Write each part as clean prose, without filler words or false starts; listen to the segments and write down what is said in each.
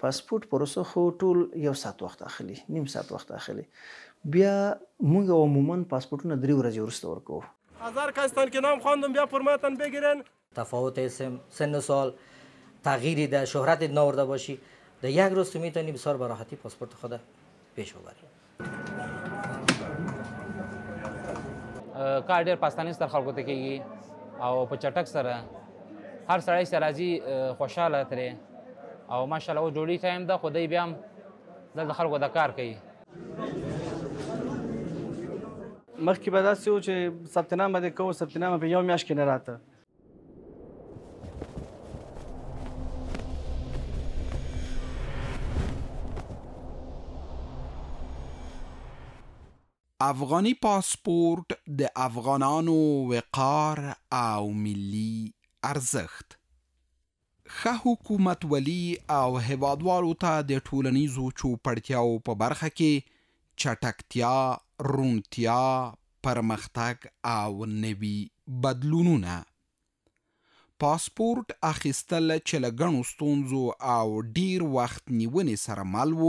پاسپورت پروسه خو ټول یو ساعت وخت اخلي، نیم ساعت وخت اخلي. بیا موږ عموما پاسپورتونه 3 ورځې وروسته ورکوو. هزار کستان که نام خواندم بیا فرمتن بگیرن. تفاوت سن و سال، تغییری در شهرت ناورده باشی، در یک روز تو میتونی بسیار به راحتی پاسپورت خود پیش ببری. کار ډېر په اسانۍ سره خلکو ته کېږي او په چټک سره هر سړی چې راځي خوشحاله ترې او ماشاءالله اوس ډوډۍ ټایم ده خو دی بیا هم دلته خلکو د کار کوي. مخکې به داسې و چې ثبت نام به دې کوو، ثبت نام په یو میاشت کې نه راته. افغانی پاسپورت د افغانانو وقار او ملي ارزښت. ښه حکومتولي او هیوادوالو ته د ټولنیزو چوپړتیاو په برخه کې چټکتیا، روڼتیا، پرمختګ او نوي بدلونونه. پاسپورت اخیستل چې له ګڼو ستونزو او ډیر وخت نیونې سره مل و،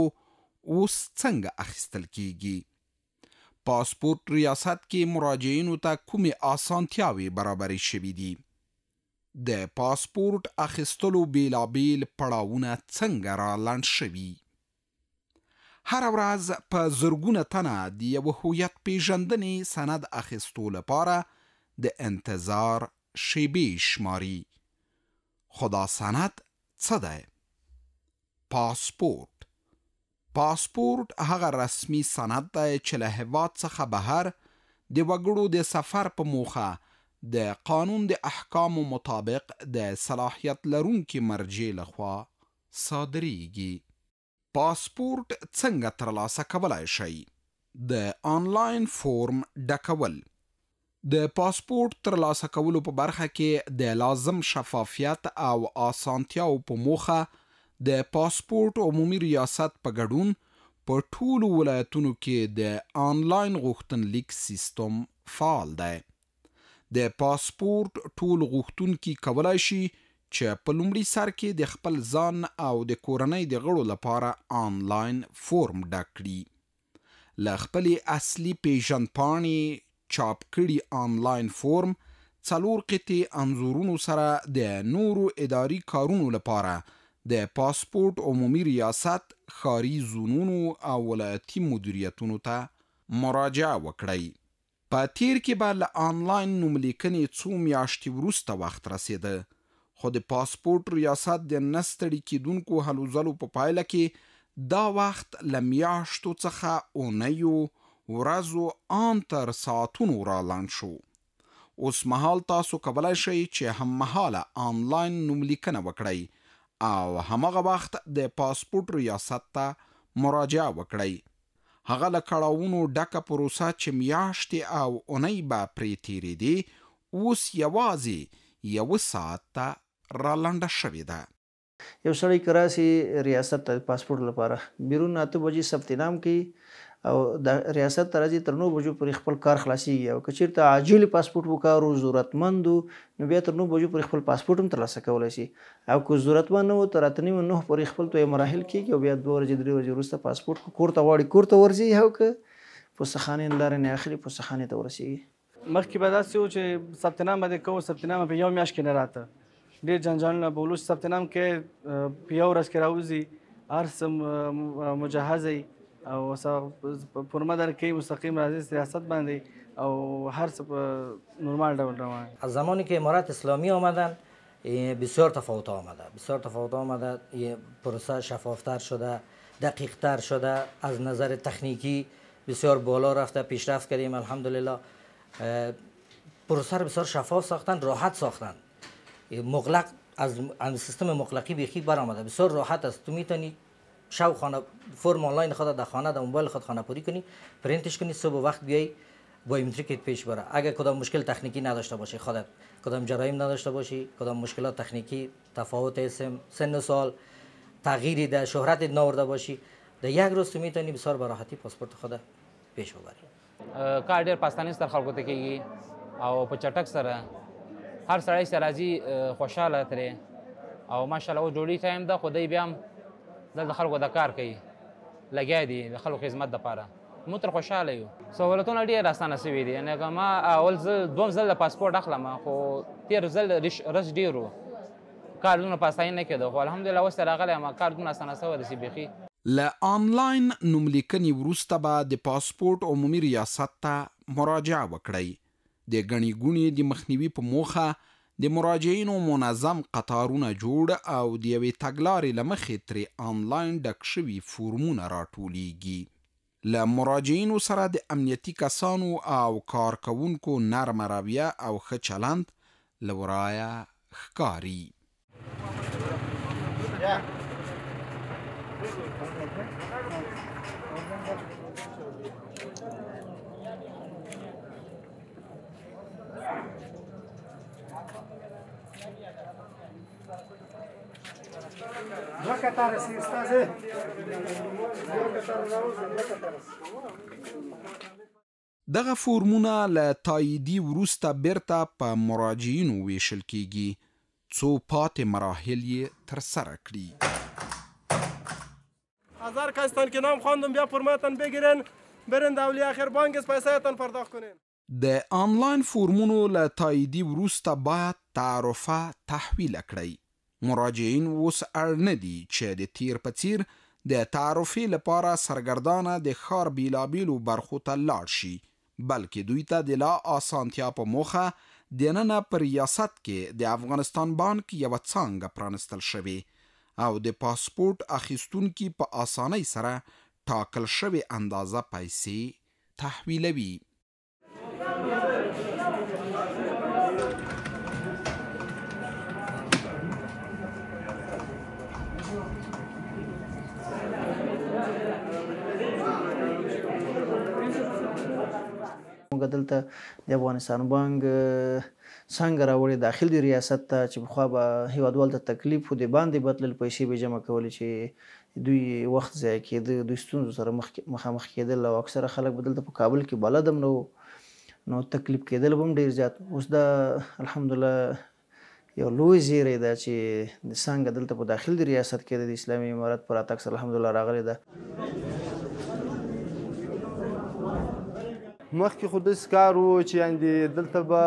اوس څنګه اخیستل کیږي؟ پاسپورت ریاست کې مراجعینو ته کومې اسانتیاوې برابرې شوي دي؟ د پاسپورت اخیستلو بیلابیل پړاوونه څنګه را لنډ شوي؟ هر ورځ په زرګونه تنه د یو هویت پیژندنې سند اخیستو لپاره د انتظار شیبې شماري. خو دا سند څه دی؟ پاسپورت هغه رسمي سند دی چې له هیواد څخه بهر د وګړو د سفر په موخه د قانون د احکامو مطابق د صلاحیت لرونکي مرجع لخوا صادریږي. پاسپورت څنګه ترلاسه کولی شئ؟ د آنلاین فورم ډکول. د پاسپورت ترلاسه کولو په برخه کې د لازم شفافیت او اسانتیاو په موخه د پاسپورت عمومي ریاست په ګډون په ټولو ولایتونو کې د آنلاین غوښتنلیک سیستم فعال دی. د پاسپورت ټول غوښتونکي کولی شي چې په لومړي سر کې د خپل ځان او د کورنۍ د غړو لپاره آنلاین فورم ډک کړي. له خپلې اصلي پیژندپاڼې چاپ کړي آنلاین فورم 4 قطعې انځورونو سره د نورو اداري کارونو لپاره د پاسپورت عمومي ریاست ښاري زونونو او ولایتي مدیریتونو ته مراجعه وکړئ. په تیر کې به له آنلاین نوملیکنې څو میاشتې وروسته وخت رسېده، خو د پاسپورت ریاست د نه ستړي کیدونکو هلو ځلو په پایله کې دا وخت له میاشتو څخه اونیو، ورځو ان تر ساعتونو را لنډ شو. اوس مهال تاسو کولی شئ چې هم مهاله آنلاین نوملیکنه وکړئ او همغه وخت د پاسپورت ریاست ته مراجعه وکړئ. هغه له کړاوونو ډکه پروسه چې میاشتې او اونۍ به پرې تېرېدې، اوس یوازې 1 ساعت ته را لنډه شوې ده. یو سړی که راسي ریاست ته پاسپورت لپاره بیرون 8 بجې ثبت نام کوي او د ریاست ته راځي تر 9 بجو پورې خپل کار خلاصیږي. او که چېرته عاجل پاسپورت وکارو، ضرورتمند نو بیا تر 9 بجو پورې خپل پاسپورت هم ترلاسه کولی شي. او که ضرورتمند نه و تر 8:30 پورې خپل تو مراحل کېږي او بیا 2 ورځې 3 ورځې وروسته پاسپورت کور ته غواړي کور ته ورځي، او که پوستخانې لارې نه اخلي پوستخانې ته ورسېږي. مخکې به داسې و چې ثبت نام به دې کوو، ثبت نام په یو میاشت کې نه راته. ډېر جنجالونه به ولوس ثبت نام کې په یو ورځ کې راوځي، هر څه مجهز او فرمه درکوي، مستقیم راځي ریاست باندې او هر څه په نورمال ډول روان. از زمانی که امارات اسلامی آمدن بسیار تفاوت آمده. پروسه شفافتر شده، دقیقتر شده، از نظر تکنیکی بسیار بالا رفته، پیشرفت کردیم الحمدلله. پروسه رو بسیار شفاف ساختن، راحت ساختن. مغلق از سیستم مغلقی بیخی برآمده، بسیار راحت است. تو میتونی شو خانه فرم آنلاین خود در خانه در موبایل خود خانه پوری کنی، پرینتش کنی، صبح وقت بیای بایومتریکت پیش بره. اگر کدام مشکل تکنیکی نداشته باشی، خودت کدام جرایم نداشته باشی، کدام مشکلات تکنیکی، تفاوت سن و سال، تغییری در شهرت ناورده باشی، در یک روز تو میتونی بسیار به راحتی پاسپورت خود پیش ببری. کار ډېر په اسانۍ سره خلکو ته کېږي او په چټک سره هر سړی چې راځي خوشحاله ترې او ماشاءالله اوس ډوډۍ ټایم ده خو دی بیا هم دلته خلکو د کار کوي لګیا دي د خلکو خدمت دپاره موږ تر خوشحاله یو سهولتونه ډېر اسانه سوي دي یعنې که ما اول ځل دوم ځل د پاسپورټ اخلم خو تېر ځل رش ډېر و کار دومره په اسانۍ نه کېده خو الحمدلله اوس ته راغلی یم کار دومره اسانه سوی ده چې بیخي له آنلاین نوملیکنې وروسته به د پاسپورټ عمومي ریاست ته مراجعه وکړئ د ګڼې ګوڼې د مخنیوي په موخه د مراجعینو منظم قطارونه جوړ او د یوې تګلارې له مخې ترې آنلاین ډک شوي فورمونه راټولیږي له مراجعینو سره د امنیتي کسانو او کارکوونکو نرمه رویه او ښه چلند له ورایه ښکاري دغه فورمونه له تاییدي وروسته بیرته په مراجعینو ویشل کیږي څو پاتې مراحل یې ترسره کړي 1000 کستان که نام خواندم بیا فرمایتان بگیرین برین دولی آخر بانک پیسهتان پرداخت کنین د آنلاین فورمونو له تاییدي وروسته باید تعرفه تحویل کړئ مراجعین اوس اړ نه دي چې د تیر په څیر د تعرفې لپاره سرګردانه د ښار بیلابیلو برخو ته لاړ شي بلکې دوی ته د لا اسانتیا په موخه دننه په ریاست کې د افغانستان بانک یوه څانګه پرانستل شوې او د پاسپورټ اخیستونکي په اسانۍ سره ټاکل شوې اندازه پیسې تحویلوي موږ دلته د افغانستان بانک څنګه راوړي داخل دی ریاست ته چې پخوا به هیوادوال ته تکلیف و د باندې بدلل پیسې به جمع کولې چې دوی وخت ضایع کېده دوی ستونزو سره مخامخ کېدل او اکثره خلک به دلته په کابل کې بلد هم نه وو نو تکلیف کېدل به هم ډېر زیات اوس دا الحمدلله یو لوی زیری ده چې د څنګه دلته په داخل دی ریاست کې د اسلامي امارت په راتګ سره الحمدلله راغلی ده مخکې خو داسې کار و چې یعنې دلته به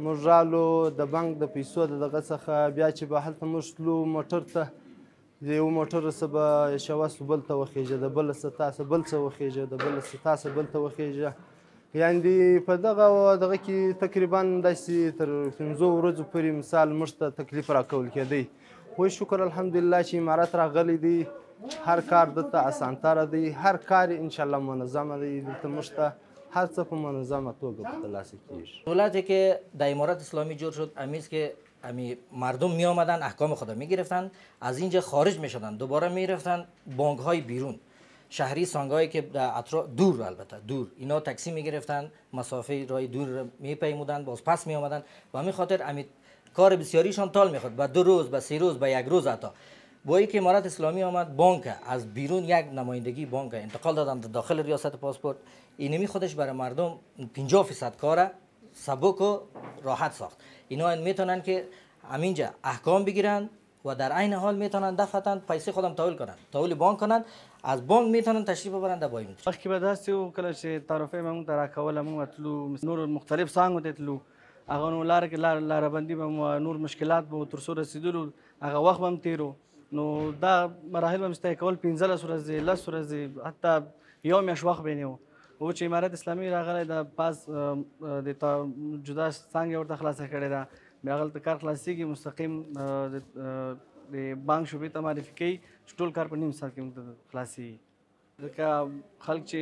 موږ رالو د بانک د پیسو د دغه څخه بیا چې به هلته موږ تلو موټر ته د یو موټر څه به شوه سو بل ته وخیږه د بل څه تاسې بل څه وخیږه د بل څه تاسې بل ته وخیږه یعنې په دغه کې تقریبا داسې تر 5 ورځو پورې مثال موږ ته تکلیف راکول کېدی خو شکر الحمدلله چې امارت راغلی دی هر کار دلته اسانتره دی هر کار انشاءالله منظمه دی دلته موږ ته هر څه په منظمه توګه په ترلاسه کیږي دولتی که در امارت اسلامی جور شد امیز که مردم می آمدن احکام خود می گرفتن از اینجا خارج می شدن دوباره می رفتن بانک های بیرون شهری سانگایی که در اطراف دور البته دور اینا تاکسی می گرفتن مسافه راه دور می پیمودن باز پس می آمدن و همین خاطر کار بسیاریشان طول می خورد با 2 روز با 3 روز با 1 روز حتی با اینکه امارت اسلامی آمد بانک از بیرون یک نمایندگی بانک انتقال دادن در داخل ریاست پاسپورت اینمی خودش برای مردم 50% کار سبک و راحت ساخت اینا میتونن که همینجا احکام بگیرن و در عین حال میتونن دفعتاً پیسه خودم تحویل کنن تحویل بانک کنن از بانک میتونن تشریف ببرن در بایم وقتی به دست او کله چې تعرفه مون ترا کول مون تلو نور مختلف څنګه ته تلو هغه نو لار کې لار باندې به نور مشکلات به تر سره رسیدلو هغه وخت هم تیرو نو دا مراحل هم استای کول 15 ورځې 10 ورځې حتی یو میاشت وخت بینیو او چې امارت اسلامي راغلی د پاس د جدا څنګه ورته خلاصه کړې ده بیا هلته کار خلاصېږي مستقیم د بانک شعبې ته معرفي کوي چې ټول کار په نیم ساعت کې موږ خلاصېږي ځکه خلک چې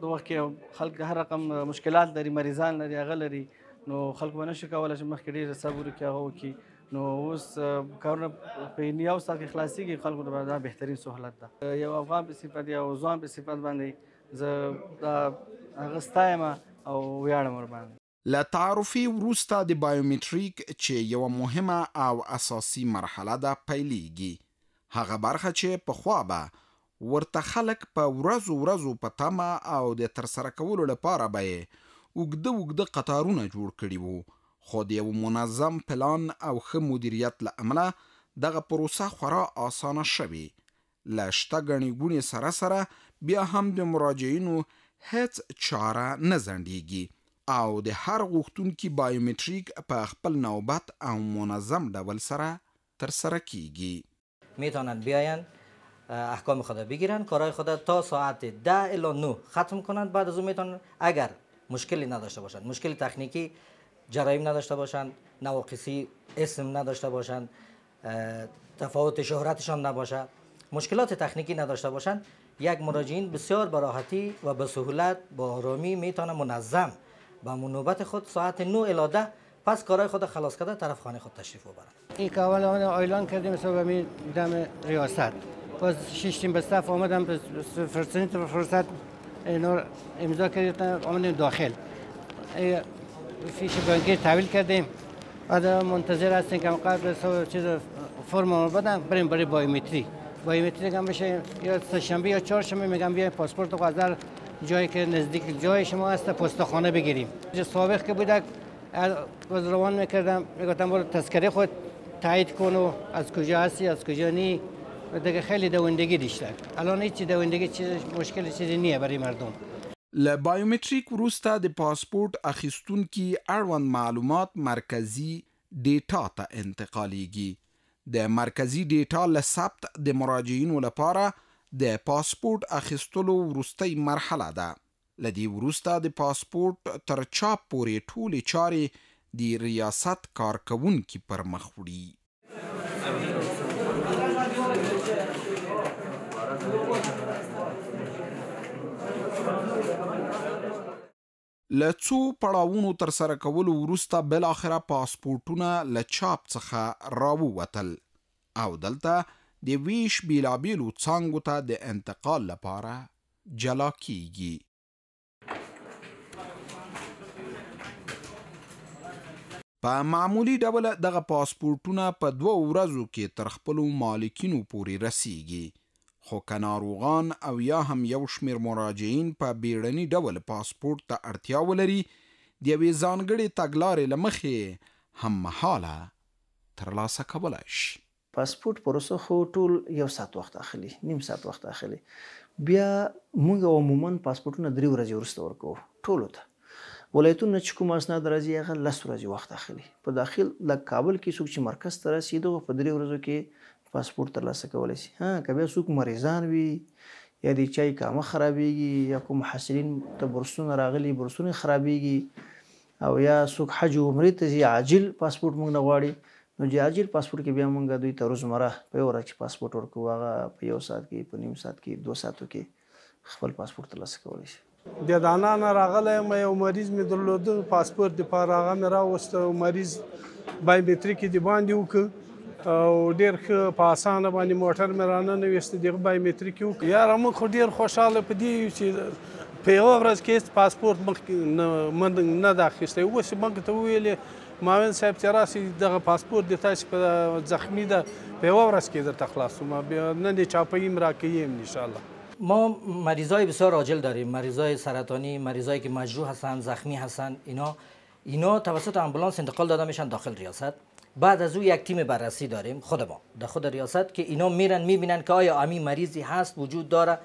د وخت کې خلک هر رقم مشکلات لري مریضان لري هغه لري نو خلک به نشي کولی چې مخکې ډېر صبر وکړي هغه وکړي نو اوس کارونه په یو ساعت کې خلاصېږي خلکو ته دا بهترین سهولت ده یو افغان په صفت یو ځوان په صفت باندې زه هغه ستایم او ویاړم ورباندې له تعرفې وروسته د بایومټریک چې یوه مهمه او اساسي مرحله ده پیلیږي هغه برخه چې پخوا به ورته خلک په ورځو په تمه او د ترسره کولو لپاره به یې اوږده قطارونه جوړ کړي وو خو د یو منظم پلان او ښه مدیریت له امله دغه پروسه خورا اسانه شوې له شته ګڼې ګوڼې سره سره بیا هم د مراجعینو هیڅ چاره نه ځنډیږي او د هر غوښتونکي بایومتریک په خپل نوبت او منظم ډول سره ترسره کیږي. میتونن بیاین احکام خود بگیرن، کارهای خود تا ساعت 10 الی 9 ختم کنند. بعد از اون میتونن اگر مشکلی نداشته باشند، مشکل تکنیکی جرایم نداشته باشند، نواقصی اسم نداشته باشند، تفاوت شهرتشان نباشه، مشکلات تکنیکی نداشته باشند، یک مراجعین بسیار به راحتی و به سهولت با آرامی میتونه منظم با نوبت خود ساعت 9 الی 10 پس کارهای خود خلاص کرده طرف خانه خود تشریف ببرند. این که اول اعلان کردیم صبح می دم ریاست باز شیشتیم به صف آمدم به فرصت اینا امضا کردیم آمدیم داخل فیش بانکی تحویل کردیم. بعد منتظر هستیم که قبل چیز فرم رو بدم بریم برای بایومتری هم بشه یا سه‌شنبه یا چهارشنبه میگم بیاین پاسپورت رو از جایی که نزدیک جای شما هست پستخانه بگیریم. سابق که بوده باز روان میکردم میگفتم برو تذکره خود تایید کن و از کجا هستی از کجا نی دیگه خیلی دوندگی داشته. الان هیچ دوندگی مشکل چیزی نیه برای مردم. له بایومتریک وروسته د پاسپورت اخیستونکي اړوند معلومات مرکزی ډیټا ته انتقالیږي. د مرکزی ډیټا له ثبت د مراجعینو لپاره د پاسپورت اخیستلو وروستۍ مرحله ده. له دې وروسته د پاسپورت تر چاپ پورې ټولې چارې د ریاست کارکوونکي پر مخ وړي. له څو پړاوونو ترسره کولو وروسته بالاخره پاسپورټونه له چاپ څخه راووتل او دلته د ویش بیلابیلو څانګو ته د انتقال لپاره جلا کیږي. په معمولی ډول دغه پاسپورټونه په 2 ورځو کې تر خپلو مالکینو پورې رسیږي، خو که ناروغان او یا هم یو شمیر مراجعین په بیړني ډول پاسپورټ ته اړتیا ولري د یوې ځانګړې تګلارې له مخې هم مهاله ترلاسه کولی شي. پاسپورت پروسه خو ټول 1 ساعت وخت اخلي، نیم ساعت وخت اخلي. بیا موږ عموما پاسپورټونه 3 ورځې وروسته ورکوو ټولو ته. ولایتونه چې کوم اسناد راځي هغه 10 ورځې وخت اخلي. په داخل د کابل کې څوک چې مرکز ته راسي دغه په 3 ورځو کې پاسپورت ترلاسه کولی شي. که بیا څوک مریضان وي یا د چای کامه خرابیږي یا کوم محصلین ته برسونه راغلي برسونه خرابیږي او یا څوک حج و عمرې ته ځي عاجل پاسپورت موږ نه غواړي نو چې عاجل پاسپورت کې بیا موږ دوی ته روزمره په 1 ورځ کې پاسپورت ورکوو. هغه په 1 ساعت کې په نیم ساعت کې 2 ساعتو کې خپل پاسپورت ترلاسه کولی شي. د دانا نه راغلی یم یو مریض مې درلوده پاسپورت دپاره هغه مې راوسته مریض بایومتریک یې دباندې وکړه او ډېر ښه په اسانه باندې موټر مې راننویسته دغه بایومتریک یې وکړه. یاره موږ خو ډېر خوشحاله په دې یو چې په 1 ورځ کې هېڅ پاسپورت مخکې نه ده اخیستی. اوس یې موږ ته وویلې معاون صاحب چې راسي دغه پاسپورت د تاسې په زخمی ده په 1 ورځ کې درته خلاصوم بیا نن یې چاپوییم راکوییم انشاءالله. ما مریضای بسیار عاجل داریم، مریضای سرطانی، مریضایی که مجروح هستند، زخمی هستند. اینا توسط آمبولانس انتقال داده میشن داخل ریاست. بعد از او یک تیم بررسی داریم خود ما در خود ریاست که اینا میرن میبینن که آیا همین مریضی هست وجود داره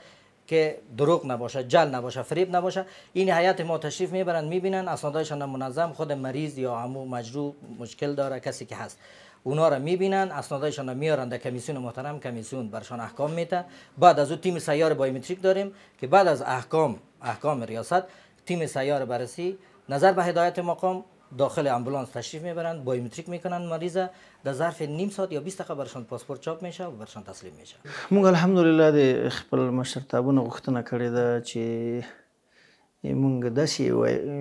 که دروغ نباشه، جل نباشه، فریب نباشه. این هیئت ما تشریف میبرن میبینن اسنادشان منظم، خود مریض یا عمو مجروح مشکل داره کسی که هست اونا را میبینن، اسنادشان را میارن در کمیسیون محترم، کمیسیون برشان احکام میده. بعد از اون تیم سیار بایومتریک داریم که بعد از احکام ریاست تیم سیار بررسی نظر به هدایت مقام داخل امبولانس تشریف میبرند، بایومتریک میکنن مریض، در ظرف نیم ساعت یا 20 دقیقه برشان پاسپورت چاپ میشه و برشان تسلیم میشه. موږ الحمدلله د خپل مشرتابونو غوښتنه کړې ده چې موږ داسې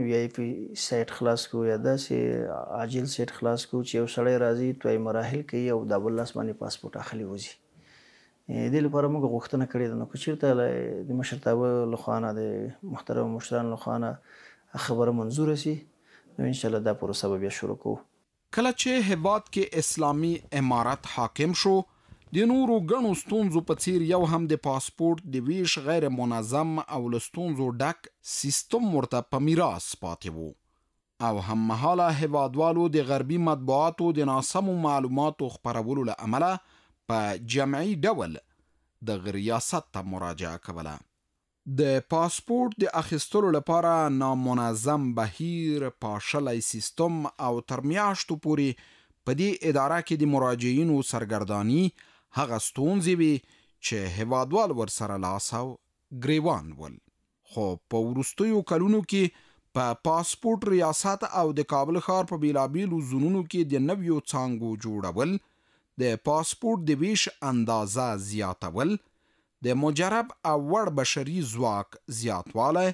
وی آی پی سایټ خلاص کړو یا داسې عاجل سایټ خلاص کړو چې یو سړی راځي توی مراحل کوي او د بل لاس باندې پاسپورت اخلي وځي. دې لپاره موږ غوښتنه کړې ده. نو که چېرته د مشرتابه له خوا نه د محترم مشرانو له خوا نه خبره منظوره سي نو انشاءالله دا پروسه به بیا شروع کوو. کله چې هیواد کې اسلامي امارت حاکم شو د نورو ګڼو ستونزو په څیر یو هم د پاسپورت د ویش غیر منظم او له ستونزو ډک سیستم ورته په میراث پاتې و او هم مهاله هیوادوالو د غربي مطبوعاتو د ناسمو معلوماتو خپرولو له امله په جمعي ډول دغه ریاست ته مراجعه کوله. د پاسپورت د اخیستلو لپاره نامنظم بهیر، پاشلی سیستم او تر میاشتو پورې په دې اداره کې د مراجعینو سرګرداني هغه ستونزې وي چې هیوادوال ورسره لاس او ګریوان ول. خو په وروستیو کلونو کې په پاسپورت ریاست او د کابل ښار په بیلابیلو زونونو کې د نویو څانګو جوړول، د پاسپورت د ویش اندازه زیاتول، د مجرب او وړ بشري ځواک زیاتوالی،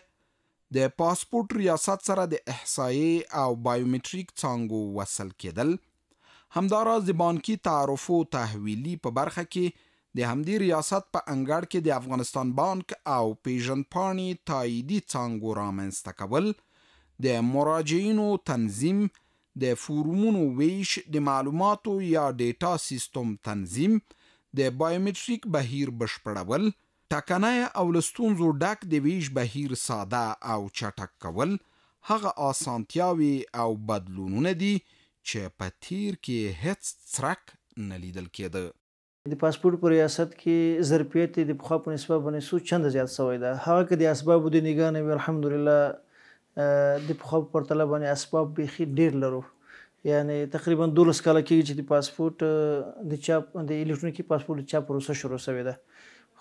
د پاسپورت ریاست سره د احصایې او بایومټریک څانګو وصل کېدل، همداراز د بانکي تعرفو تحویلي په برخه کې د همدې ریاست په انګړ کې د افغانستان بانک او پیژندپاڼې تاییدي څانګو رامنځته کول، د مراجعینو تنظیم، د فورمونو ویش، د معلوماتو یا ډیټا سیستم تنظیم، د بایومټریک بهیر بشپړول، ټکنۍ او له ستونزو ډک د ویش بهیر ساده او چټک کول هغه اسانتیاوې او بدلونونه دي چې په تیر کې هیڅ څرک نه لیدل کېده. د پاسپورت په ریاست کې ظرفیت د پخوا په نسبت باندې څو چنده زیات شوی ده. هغه که د اسبابو د نګاه نه وي الحمدلله د پخوا په پرتله باندې اسباب بیخي ډېر لرو. یعنی تقریبا 12 کاله کېږي چې د پاسپورت د چاپ د الکترونیکي پاسپورت د چاپ پروسه شروع شوې ده.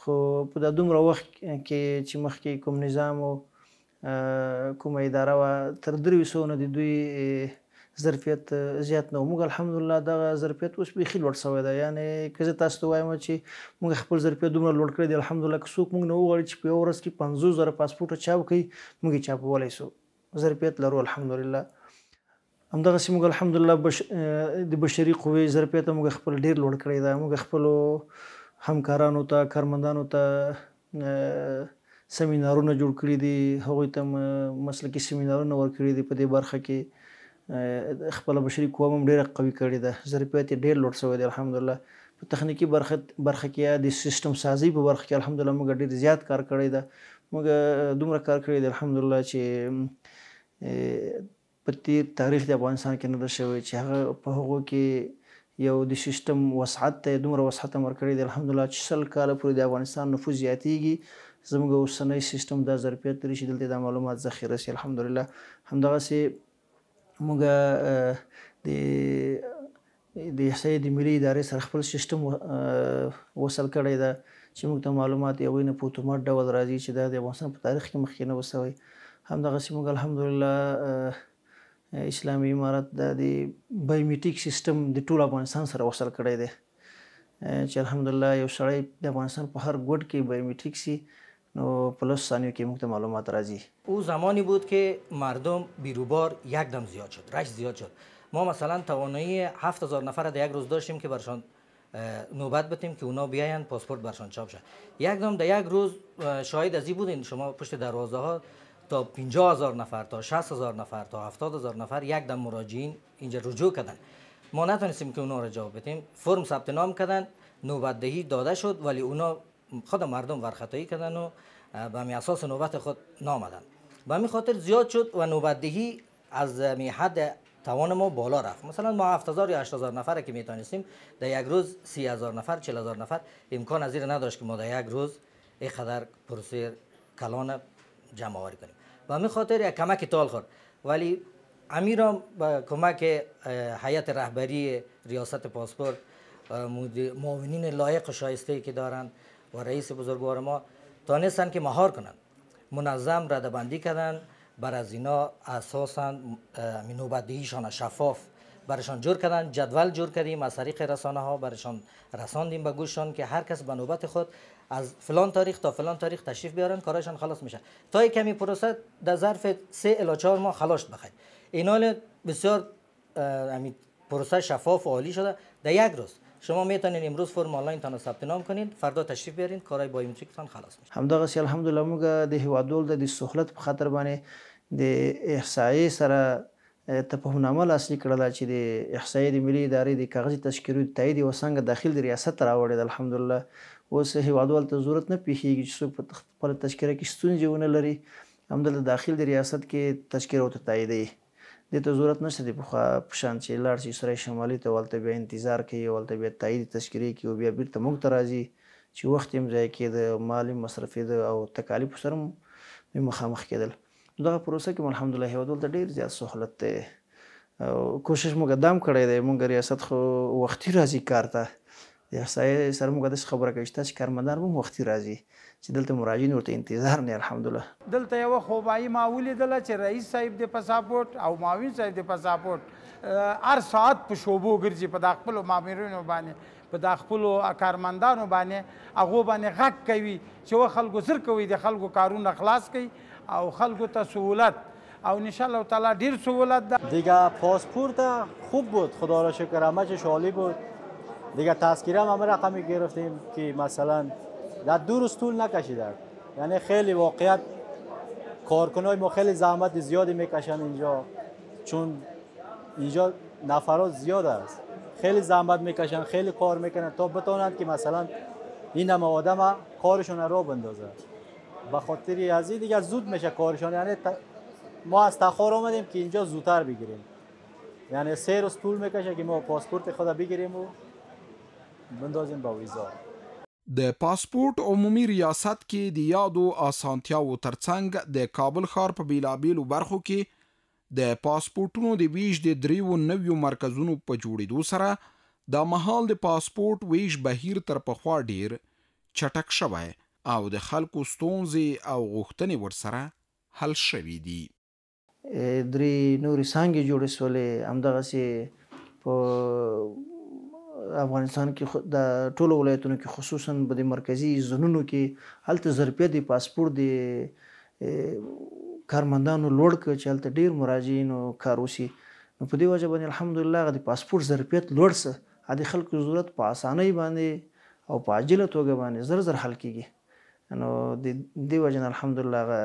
خو په دا دومره وخت کې چې مخکې کوم نظام او کومه اداره وه تر 300 نه د دوی ظرفیت زیات نه و. موږ الحمدلله دغه ظرفیت اوس بیخي لوړ شوی ده. یعنې که زه تاسو ته وایم چې موږ خپل ظرفیت دومره لوړ کړی دی الحمدلله، که څوک موږ نه وغواړي چې په یوه ورځ کې 50,000 پاسپورټه چاپ کړي موږ یې چاپولی سو. ظرفیت لرو الحمدلله. همدغسې موږ الحمدلله د بشري قوې ظرفیت موږ خپل ډېر لوړ کړی ده. موږ خپلو همکارانو ته، کارمندانو ته سیمینارونه جوړ کړي دي، هغوی ته مسلکي سیمینارونه ورکړي دي په دې برخه کې. خپله بشري قوه هم ډېره قوي کړې ده، ظرفیت یې ډېر لوړ شوی دی الحمدلله. په تخنیکي برخه کې یا د سیستم سازي په برخه کې الحمدلله موږ ډېر زیات کار کړی ده. موږ دومره کار کړی دی الحمدلله چې په تیر تاریخ د افغانستان کې نه ده شوی چې هغه په هغو کې یو د سیستم وسعت ته دومره وسعت هم ورکړی دی الحمدلله چې 100 کاله پورې د افغانستان نفوذ زیاتیږي، زموږ اوسنی سیستم دا ظرفیت لري چې دلته د معلومات ذخیره شي الحمدلله. همدغسې موږ د احصایې د ملي ادارې سره خپل سیستم وصل کړی ده چې موږ ته معلومات د هغوی نه په اتومات ډول راځي چې دا د افغانستان په تاریخ کې مخکې نه و شوی. همدغسې موږ الحمدلله اسلامي امارت د بایومټریک سیستم د ټول افغانستان سره وصل کړی دی چې الحمدلله یو سړی د افغانستان په هر ګوټ کې بایومټریک سي نو په 10 ثانیو کې موږ ته معلومات راځي. او زمانی بود که مردم بیروبار یک دم زیاد شد، رشد زیاد شد. ما مثلا توانایی 7000 نفر در یک روز داشتیم که برشان نوبت بتیم که اونا بیاین پاسپورت برشان چاپ شد. یک دم در یک روز شاهد از این بودین شما پشت دروازه ها تا 50,000 نفر تا 60,000 نفر تا 70,000 نفر یک دم مراجعین اینجا رجوع کردن. ما نتونستیم که اونا را جواب بدیم. فرم ثبت نام کردن، نوبت دهی داده شد، ولی اونا خود مردم ورخطایی کردن و به همین اساس نوبت خود نامدن. به همین خاطر زیاد شد و نوبت دهی از حد توان ما بالا رفت. مثلا ما 7,000 یا 8,000 نفر که میتونستیم در یک روز 30,000 نفر 40,000 نفر امکان از این نداشت که ما در یک روز اینقدر پروسه کلان جمع آوری کنیم. و همین خاطر یک کمک تال خورد، ولی امیرم با کمک هیئت رهبری ریاست پاسپورت، معاونین لایق و شایسته که دارند و رئیس بزرگوار ما تانستن که مهار کنند، منظم ردبندی کردن، بر از اینا اساسا نوبتدهیشان شفاف برشان جور کردن. جدول جور کردیم از طریق رسانه ها برشان رساندیم به گوششان که هر کس به نوبت خود از فلان تاریخ تا فلان تاریخ تشریف بیارن، کارشان خلاص میشه. تا یک کمی پروسه در ظرف 3 الی 4 ماه خلاص بخیر. این حال بسیار پروسه شفاف و عالی شده. در یک روز شما میتونید امروز فرم آنلاین تان ثبت نام کنید، فردا تشریف بیارین، کارهای بایومتریک تان خلاص میشه. همدغسې الحمدلله موږ د هیوادوال د سهولت په خاطر باندې د احصایې سره تفاهمنامه لاسلیک کړله چې د احصایې د ملي ادارې د کاغذي تذکرو د تایید یوه څانګه داخل د ریاست ته راوړې ده. الحمدلله اوس هیوادوال ته ضرورت نه پیښیږي چې څوک په خپله تذکره کې ستونزې ونه لري، همدلته داخل د ریاست کې تذکره ورته تاییدوي. دې ته ضرورت نشته د پخوا په شان چې لاړ شي سرای شمالي ته، هلته بیا انتظار کوي، هلته بیا تایید تذکرې کوي او بیا بېرته موږ ته راځي چې وخت یې ضایع کېده، مال یې مصرفېده او تکالیفو سره هم مخامخ کېدل. دغه پروسه کې الحمدلله هیوادوالو ته ډېر زیات سهولت دی او کوشش موږ دام کړی دی. موږ ریاست خو وختي راځي کار ته، د احصایې سره موږ داسې خبره کوي چې تاسې کارمندان هم وختي راځي چې دلته مراجعین ورته انتظار نه. الحمدلله دلته یوه خوبایي ما ولیدله چې رئیس صاحب د پاسپورټ او معاون صاحب د پاسپورټ هر ساعت په شوبو ګرځي، په دا خپلو مامورینو باندې، په دا خپلو کارمندانو باندې، هغو باندې غږ کوي چې و خلکو زر کوي، د خلکو کارونه خلاص کوي او خلکو ته سهولت او انشالله تعالی دیر سهولت ده دیگه. پاسپورت خوب بود، خدا را شکر، همه چیش عالی بود دیگه. تذکره هم همه رقمی گرفتیم که مثلا در 2 روز طول نکشیده. یعنی خیلی واقعیت کارکنای ما خیلی زحمت زیادی میکشن اینجا، چون اینجا نفرات زیاد است، خیلی زحمت میکشن، خیلی کار میکنن تا بتونند که مثلا این همه آدم کارشون را بندازه. به خاطر از این دیگه زود میشه کارشون. یعنی ما از تخار آمدیم که اینجا زودتر بگیریم، یعنی 3 روز طول میکشه که ما پاسپورت خود بگیریم و بندازیم با ویزا. د پاسپورت عمومي ریاست کې د یادو اسانتیاو ترڅنګ د کابل ښار په بیلابیلو برخو کې د پاسپورټونو د ویش د 3 نویو مرکزونو په جوړېدو سره د مهال د پاسپورت ویش بهیر تر پخوا ډیر چټک شوی او د خلکو ستونزې او غوښتنې ورسره حل شوي دي. 3 نورې څانګې جوړې شولې، همدغسې په افغانستان کې د ټولو ولایتونو کې خصوصا په د مرکزي زونونو کې هلته ظرفیت د پاسپورت د کارمندانو لوړ کړ چې هلته ډېر مراجعینو کار وشي. نو په دې وجه باندې الحمدلله هغه د پاسپورت ظرفیت لوړ څه د خلکو ضرورت په اسانۍ باندې او په عاجله توګه باندې زر زر حل کېږي. نو د دې وجه نه الحمدلله هغه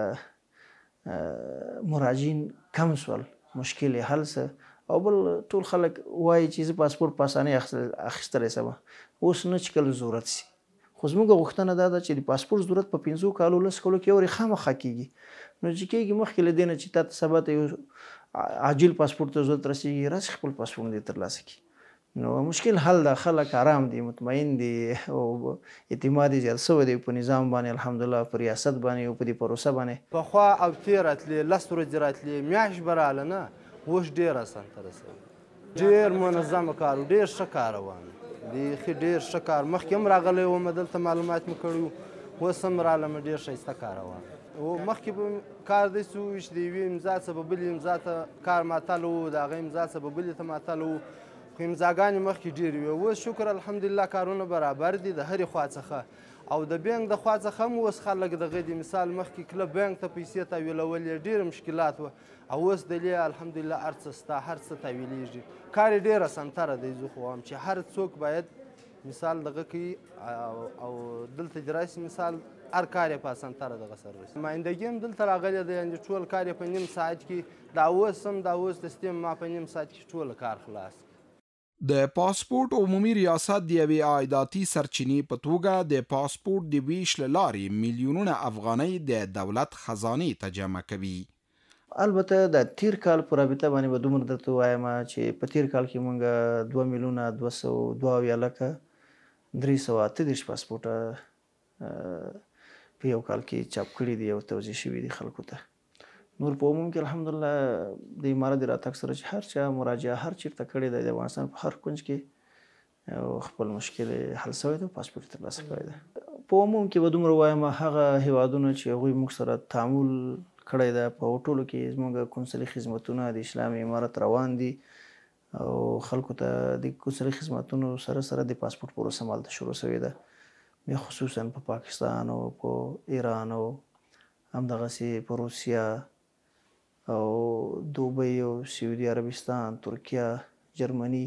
مراجعین کم شول، مشکل یې حل څه او بل ټول خلک وایي چې زه پاسپورت په اسانۍ اخیستلی شم، اوس نه چې کله ضرورت شي. خو زموږ غوښتنه دا ده چې د پاسپورت ضرورت په 5 کالو 10 کالو کې یو خامخا کېږي. نو چې کېږي مخکې له دې نه چې تا ته سبا ته یو عاجل پاسپورت ته ضرورت رسېږي، راسې خپل پاسپورت دې ترلاسه کړي. نو مشکل حل ده، خلک آرام دي، مطمئن دي او اعتماد یې زیات شوی دی په نظام باندې الحمدلله، په ریاست باندې او په دې پروسه باندې. پخوا او تېر راتلې 10 ورځې راتلې میاشت به راله نه، اوس ډېر اسانته رسوي، ډېر منظمه کار و، ډېر ښه کار روان بیخي ډېر ښه کار. مخکې هم راغلی وم دلته معلومات مې کړي وو، اوس هم رالم، ډېر ښایسته کار روان و. مخکې به کار داسې و چې د یوې امضا څخه به بلې امضا ته کار ماتل و، د هغې امضا څخه به بلې ته ماتل و، خو امضاګانې مخکې ډېرې وې. اوس شکر الحمدلله کارونه برابر دي د هرې خوا څخه، او د بینک د خوا څخه هم اوس خلک دغه د مثال مخکې کله بینک ته پیسې تحویلول یې ډېر مشکلات وه، او اوس دلې الحمدلله هر څه شته، هر څه تحویلیږي. کار یې ډېر اسانتره دی. زه خو وایم چې هر څوک باید مثال دغه کوي او دلته دې راشي، مثال هر کار یې په اسانتره دغه سره رسي. نمایندګي هم دلته راغلی دی، یعنې ټول کار یې په 1.5 ساعت کې، دا اوس د سیستم ما په 1.5 ساعت کې ټول کار خلاص. د پاسپورت عمومي ریاست د یوې عایداتي سرچینې په توګه د پاسپورت د ویش له لارې میلیونونه افغانۍ د دولت خزانې ته جمع کوي. البته د تیر کال په رابطه باندې به دومره درته وایم چې په تیر کال کې موږ 2,242,338 پاسپورټه په یو کال کې چاپ کړي دي او توزیع شوي دي خلکو ته. نور په عموم کې الحمدلله د امارت د راتګ سره چې هر چا مراجعه هر چېرته کړې ده د افغانستان په هر کونج کې خپل مشکل حل شوی دی، پاسپورټ یې ترلاسه کړی ده. په عموم کې به دومره وایم هغه هیوادونه چې هغوی موږ سره تعامل کړی ده، په ټولو کې زموږ قونسلي خدمتونه د اسلامي امارت روان دي او خلکو ته د قونسلي خدمتونو سره سره د پاسپورټ پروسه هم هلته شروع شوې ده، بیا خصوصا په پاکستان او په ایران او همدغسې په روسیه او دوبۍ او سعودي عربستان، ترکیه، جرمني،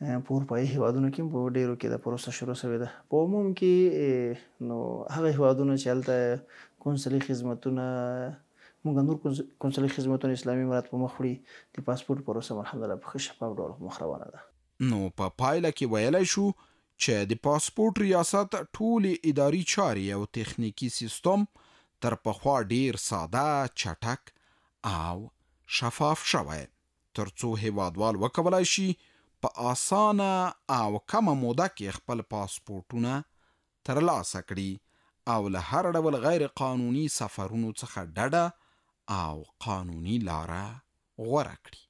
په اروپایي هیوادونو کې په ډېرو کې دا پروسه شروع شوې ده. په عموم کې نو هغه هیوادونه چې هلته قونسلي خدمتونه موږ نور قونسلي خدمتونه اسلامي امارت په مخ وړي، د پاسپورټ پروسه الحمدلله په ښه شفاف ډول په مخ روانه ده. نو په پایله کې ویلی شو چې د پاسپورت ریاست ټولې اداري چارې او تخنیکي سیستم تر پخوا ډېر ساده، چټک او شفاف شوی، ترڅو هیوادوال وکولای شي په اسانه او کمه موده کې خپل پاسپورټونه ترلاسه کړي او له هر ډول غیر قانوني سفرونو څخه ډډه او قانوني لاره غوره کړي.